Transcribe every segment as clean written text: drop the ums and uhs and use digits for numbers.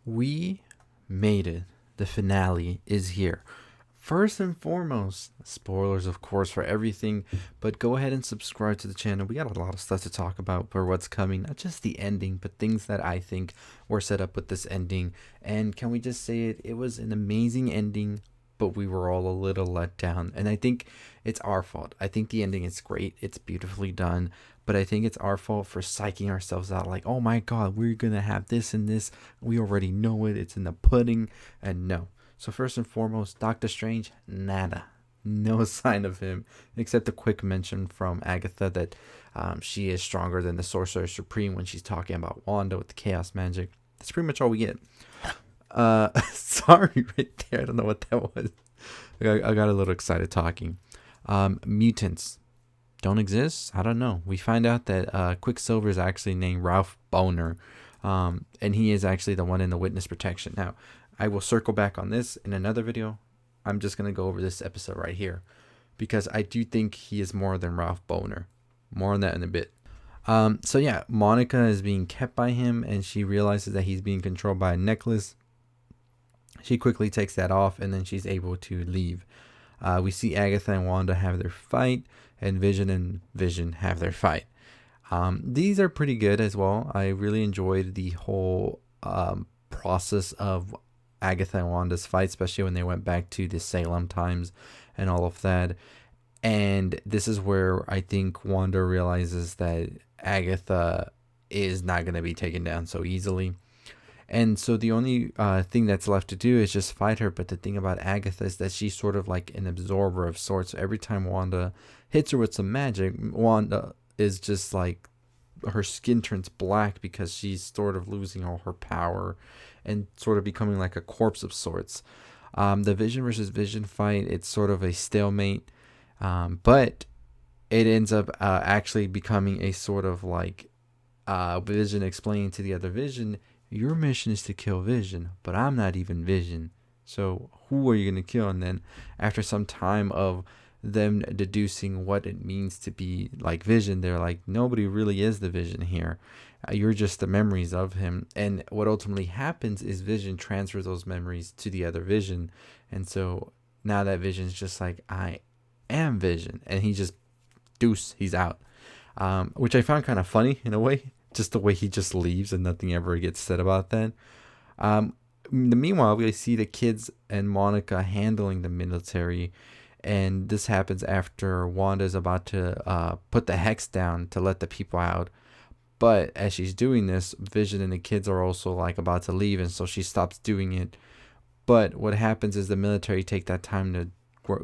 We made it. The finale is here. First and foremost, spoilers, of course, for everything, but go ahead and subscribe to the channel. We got a lot of stuff to talk about for what's coming, not just the ending, but things that I think were set up with this ending. And can we just say it? It was an amazing ending, but we were all a little let down. And I think it's our fault. I think the ending is great, it's beautifully done, but I think it's our fault for psyching ourselves out like, oh my god, we're gonna have this and this. We already know it, it's in the pudding. And no. So first and foremost, Doctor Strange, nada. No sign of him, except a quick mention from Agatha that she is stronger than the Sorcerer Supreme when she's talking about Wanda with the chaos magic. That's pretty much all we get. Sorry right there. I don't know what that was. I got a little excited talking. Mutants don't exist. I don't know. We find out that Quicksilver is actually named Ralph Boner, and he is actually the one in the witness protection. Now, I will circle back on this in another video. I'm just going to go over this episode right here because I do think he is more than Ralph Boner. More on that in a bit. So yeah, Monica is being kept by him and she realizes that he's being controlled by a necklace. She quickly takes that off and then she's able to leave. We see Agatha and Wanda have their fight and Vision have their fight. These are pretty good as well. I really enjoyed the whole process of Agatha and Wanda's fight, especially when they went back to the Salem times and all of that. And this is where I think Wanda realizes that Agatha is not going to be taken down so easily. And so the only thing that's left to do is just fight her. But the thing about Agatha is that she's sort of like an absorber of sorts. So every time Wanda hits her with some magic, Wanda is just like, her skin turns black because she's sort of losing all her power and sort of becoming like a corpse of sorts. The Vision versus Vision fight, it's sort of a stalemate, but it ends up actually becoming a sort of like Vision explaining to the other Vision, your mission is to kill Vision, but I'm not even Vision. So who are you going to kill? And then after some time of them deducing what it means to be like Vision, they're like, nobody really is the Vision here. You're just the memories of him. And what ultimately happens is Vision transfers those memories to the other Vision. And so now that Vision's just like, I am Vision. And he just he's out. Which I found kind of funny in a way. Just the way he just leaves and nothing ever gets said about that. Meanwhile, we see the kids and Monica handling the military. And this happens after Wanda is about to put the hex down to let the people out. But as she's doing this, Vision and the kids are also like about to leave, and so she stops doing it. But what happens is the military take that time to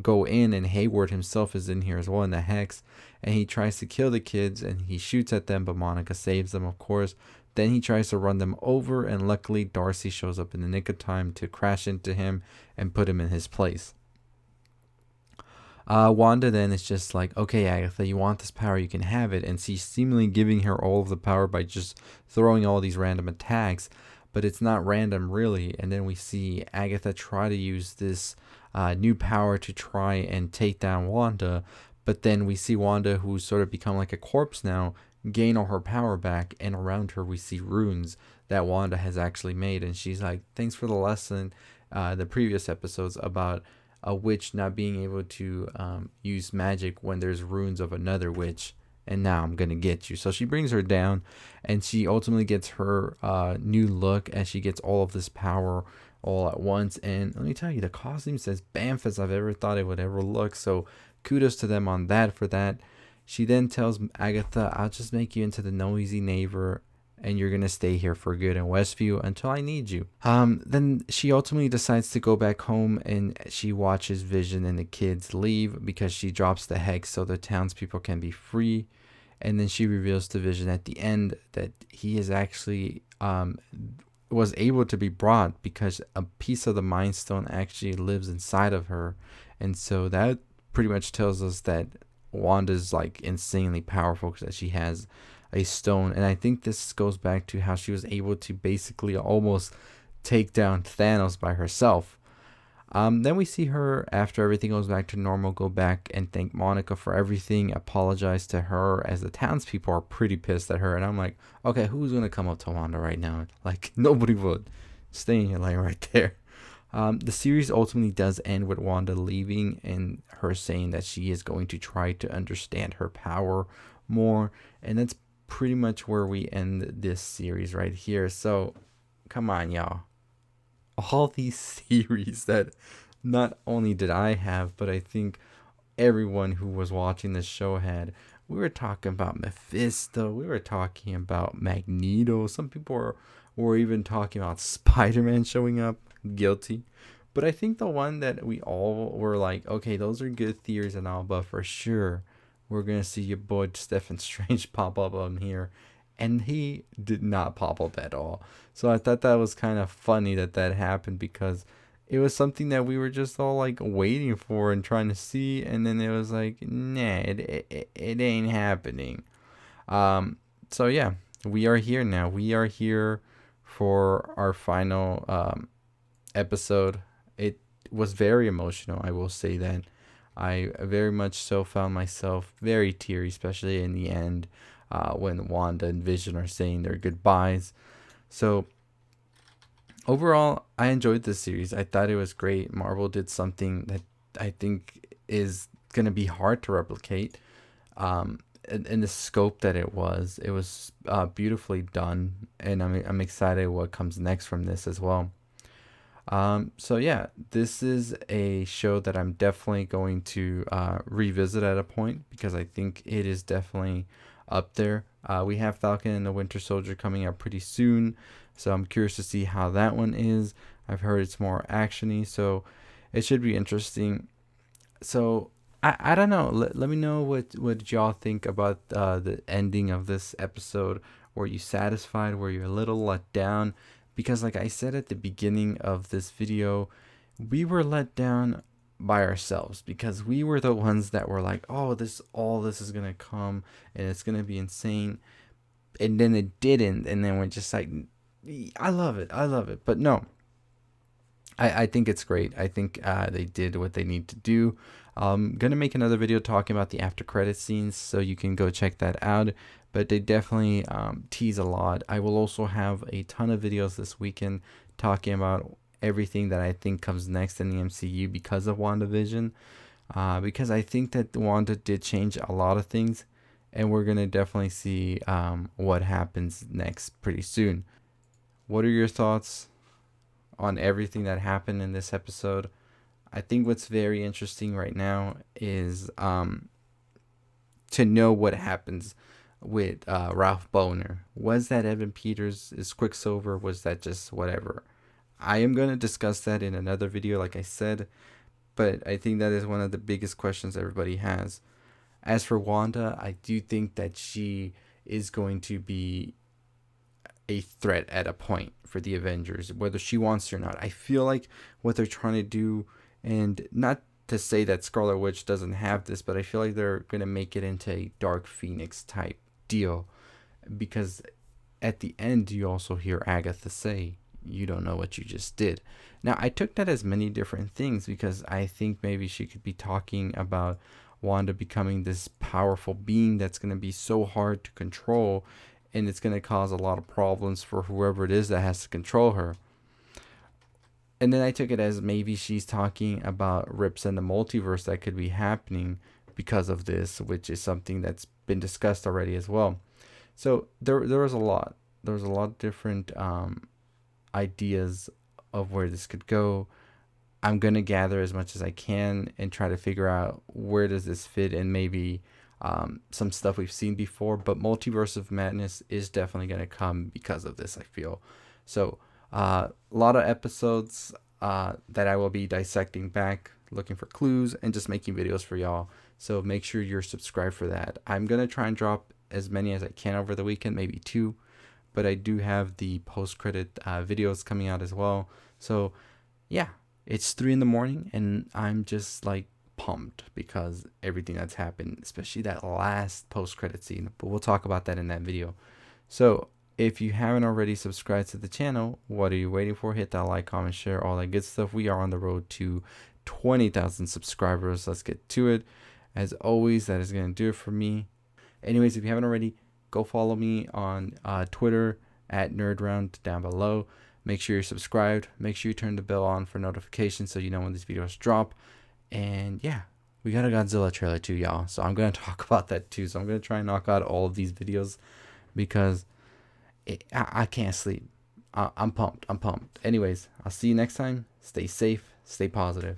go in, and Hayward himself is in here as well in the hex, and he tries to kill the kids, and he shoots at them, but Monica saves them, of course. Then he tries to run them over, and luckily Darcy shows up in the nick of time to crash into him and put him in his place. Wanda then is just like, okay, Agatha, you want this power, you can have it. And she's seemingly giving her all of the power by just throwing all these random attacks. But it's not random, really. And then we see Agatha try to use this new power to try and take down Wanda. But then we see Wanda, who's sort of become like a corpse now, gain all her power back. And around her, we see runes that Wanda has actually made. And she's like, thanks for the lesson, the previous episodes about a witch not being able to use magic when there's runes of another witch, and now I'm gonna get you. So she brings her down, and she ultimately gets her new look as she gets all of this power all at once. And let me tell you, the costume's as bamf as I've ever thought it would ever look, so kudos to them on that for that. She then tells Agatha, I'll just make you into the noisy neighbor, and you're going to stay here for good in Westview until I need you. Then she ultimately decides to go back home, and she watches Vision and the kids leave because she drops the hex so the townspeople can be free. And then she reveals to Vision at the end that he is actually was able to be brought because a piece of the Mind Stone actually lives inside of her. And so that pretty much tells us that Wanda's like insanely powerful because she has a stone. And I think this goes back to how she was able to basically almost take down Thanos by herself. Then we see her, after everything goes back to normal, go back and thank Monica for everything, apologize to her, as the townspeople are pretty pissed at her. And I'm like, okay, who's going to come up to Wanda right now? Like, nobody would. stay in your lane right there. The series ultimately does end with Wanda leaving and her saying that she is going to try to understand her power more. And that's pretty much where we end this series right here. So, come on, y'all. All these series that not only did I have, but I think everyone who was watching this show had. We were talking about Mephisto. We were talking about Magneto. Some people were even talking about Spider-Man showing up. Guilty. But I think the one that we all were like, okay, those are good theories and all, but for sure, we're going to see your boy Stephen Strange pop up on here. And he did not pop up at all. So I thought that was kind of funny that happened, because it was something that we were just all like waiting for and trying to see, and then it was like, nah, it ain't happening. So yeah, we are here now. We are here for our final episode. It was very emotional, I will say that. I very much so found myself very teary, especially in the end, when Wanda and Vision are saying their goodbyes. So overall, I enjoyed this series. I thought it was great. Marvel did something that I think is going to be hard to replicate. In the scope that it was beautifully done, and I'm excited what comes next from this as well. So yeah, this is a show that I'm definitely going to revisit at a point, because I think it is definitely up there. We have Falcon and the Winter Soldier coming up pretty soon, so I'm curious to see how that one is. I've heard it's more actiony, so it should be interesting. So I don't know. Let me know what y'all think about the ending of this episode. Were you satisfied? Were you a little let down? Because like I said at the beginning of this video, we were let down by ourselves, because we were the ones that were like, oh, all this is gonna come and it's gonna be insane, and then it didn't, and then we're just like, I love it. But no, I think it's great. I think they did what they need to do. I'm gonna make another video talking about the after credit scenes, so you can go check that out. But they definitely tease a lot. I will also have a ton of videos this weekend talking about everything that I think comes next in the MCU because of WandaVision. Because I think that Wanda did change a lot of things, and we're gonna definitely see what happens next pretty soon. What are your thoughts on everything that happened in this episode? I think what's very interesting right now is to know what happens with Ralph Bohner. Was that Evan Peters? Is Quicksilver? Was that just whatever? I am going to discuss that in another video, like I said, but I think that is one of the biggest questions everybody has. As for Wanda, I do think that she is going to be a threat at a point for the Avengers, whether she wants to or not. I feel like what they're trying to do, and not to say that Scarlet Witch doesn't have this, but I feel like they're going to make it into a Dark Phoenix type deal, because at the end you also hear Agatha say, you don't know what you just did. Now I took that as many different things, because I think maybe she could be talking about Wanda becoming this powerful being that's going to be so hard to control, and it's going to cause a lot of problems for whoever it is that has to control her. And then I took it as maybe she's talking about rips in the multiverse that could be happening because of this, which is something that's been discussed already as well. So there was a lot. There was a lot of different ideas of where this could go. I'm going to gather as much as I can and try to figure out where does this fit, and maybe some stuff we've seen before. But Multiverse of Madness is definitely going to come because of this, I feel. So a lot of episodes that I will be dissecting back, looking for clues, and just making videos for y'all. So make sure you're subscribed for that. I'm going to try and drop as many as I can over the weekend, maybe 2. But I do have the post-credit videos coming out as well. So yeah, it's 3 in the morning, and I'm just like pumped because everything that's happened, especially that last post-credit scene. But we'll talk about that in that video. So if you haven't already subscribed to the channel, what are you waiting for? Hit that like, comment, share, all that good stuff. We are on the road to 20,000 subscribers. Let's get to it. As always, that is going to do it for me. Anyways, if you haven't already, go follow me on Twitter at NerdRound down below. Make sure you're subscribed. Make sure you turn the bell on for notifications so you know when these videos drop. And yeah, we got a Godzilla trailer too, y'all. So I'm going to talk about that too. So I'm going to try and knock out all of these videos because I can't sleep. I'm pumped. Anyways, I'll see you next time. Stay safe. Stay positive.